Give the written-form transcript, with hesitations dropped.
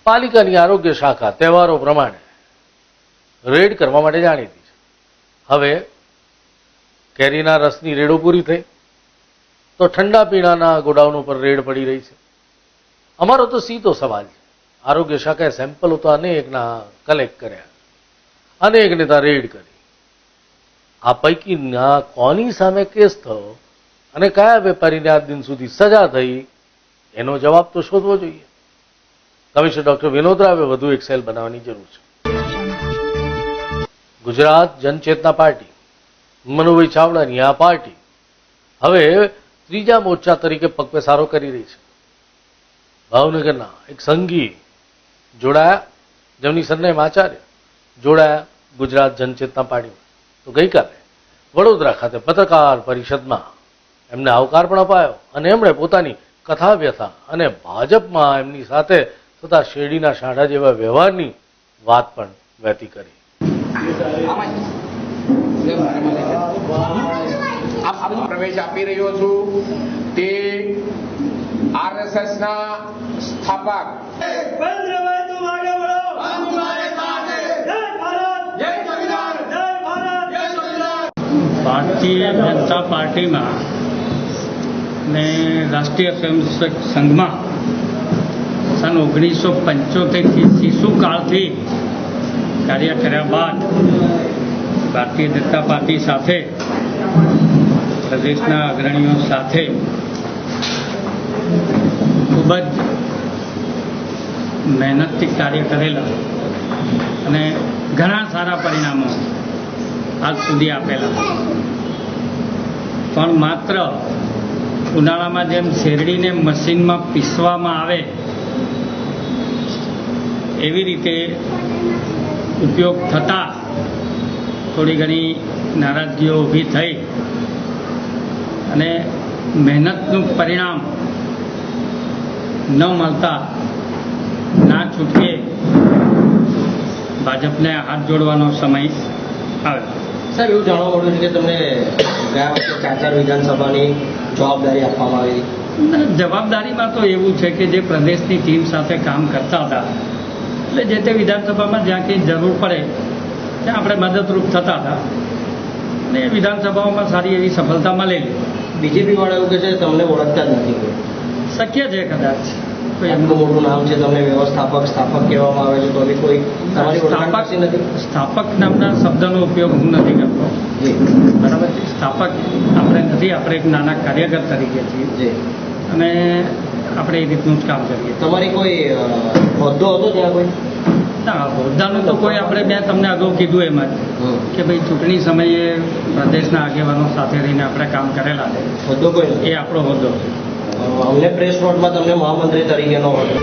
પાલિકાની આરોગ્ય શાખા તહેવારો પ્રમાણે રેડ કરવા માટે જાણીતી છે. હવે કેરીના રસની રેડો પૂરી થઈ તો ઠંડા પીણાના ગોડાઉન ઉપર રેડ પડી રહી છે. અમારો તો સીધો સવાલ છે. આરોગ્ય શાખાએ સેમ્પલો તો અનેકના કલેક્ટ કર્યા, અનેકને ત્યાં રેડ કરી. આ પૈકીના કોની સામે કેસ થયો અને કયા વેપારીને આજ દિન સુધી સજા થઈ એનો જવાબ તો શોધવો જોઈએ. કમિશનર ડોક્ટર વિનોદ રાવે વધુ એક સેલ બનાવવાની જરૂર છે. ગુજરાત જનચેતના પાર્ટી, મનુભાઈ ચાવડાની આ પાર્ટી હવે ત્રીજા મોરચા તરીકે પગપેસારો કરી રહી છે. ભાવનગરના એક સંઘી જોડાયા, જેમની સરનેમ આચાર્ય જોડાયા ગુજરાત જનચેતના પાર્ટીમાં. તો ગઈકાલે વડોદરા ખાતે પત્રકાર પરિષદમાં એમને આવકાર પણ અપાયો અને એમણે પોતાની કથા વ્યથા અને ભાજપમાં એમની સાથે થતા શેરડીના શાંઢા જેવા વ્યવહારની વાત પણ વહેતી કરી. પ્રવેશ આપી રહ્યો છું તે આરએસએસના સ્થાપક ભારતીય જનતા પાર્ટીમાં ને રાષ્ટ્રીય સ્વયંસેવક સંઘમાં સન 1975થી શિશુકાળથી કાર્ય કર્યા બાદ ભારતીય જનતા પાર્ટી સાથે પ્રદેશના અગ્રણીઓ સાથે ખૂબ જ મહેનતથી કાર્ય કરેલા અને ઘણા સારા પરિણામો આજ સુધી આપેલા. પણ માત્ર ઉનાળામાં જેમ શેરડીને મશીનમાં પીસવામાં આવે એવી રીતે ઉપયોગ થતાં થોડી ઘણી નારાજગીઓ ઊભી થઈ અને મહેનતનું પરિણામ ન મળતા ના છૂટકે ભાજપને હાથ જોડવાનો સમય આવ્યો. સાહેબ, એવું જાણવા મળ્યું છે કે તમને ગયા વખતે 4 વિધાનસભાની જવાબદારી આપવામાં આવી. જવાબદારીમાં તો એવું છે કે જે પ્રદેશની ટીમ સાથે કામ કરતા હતા એટલે જે તે વિધાનસભામાં જ્યાં કંઈ જરૂર પડે ત્યાં આપણે મદદરૂપ થતા હતા અને એ વિધાનસભાઓમાં સારી એવી સફળતા મળેલી. બીજેપી વાળા એવું કહે છે તમને ઓળખતા જ નથી કોઈ. શક્ય છે કદાચ. એમનું મોટું નામ છે, તમને વ્યવસ્થાપક સ્થાપક કહેવામાં આવે છે, તો બી કોઈ તમારી ઓળખાણ નથી. સ્થાપક નામના શબ્દનો ઉપયોગ હું નથી કરતો. બરાબર છે. સ્થાપક આપણે નથી, આપણે એક નાના કાર્યકર તરીકે છીએ અને આપણે એ રીતનું જ કામ કરીએ. તમારી કોઈ હોદ્દો હતો ત્યાં કોઈ? ના, હોદ્દાનું તો કોઈ આપણે મેં તમને અગાઉ કીધું એમ જ કે ભાઈ ચૂંટણી સમયે પ્રદેશના આગેવાનો સાથે રહીને આપણે કામ કરેલા છે. હોદ્દો કોઈ? એ આપણો હોદ્દો. અમને પ્રેસ નોટમાં તમને મહામંત્રી તરીકેનો હોદ્દો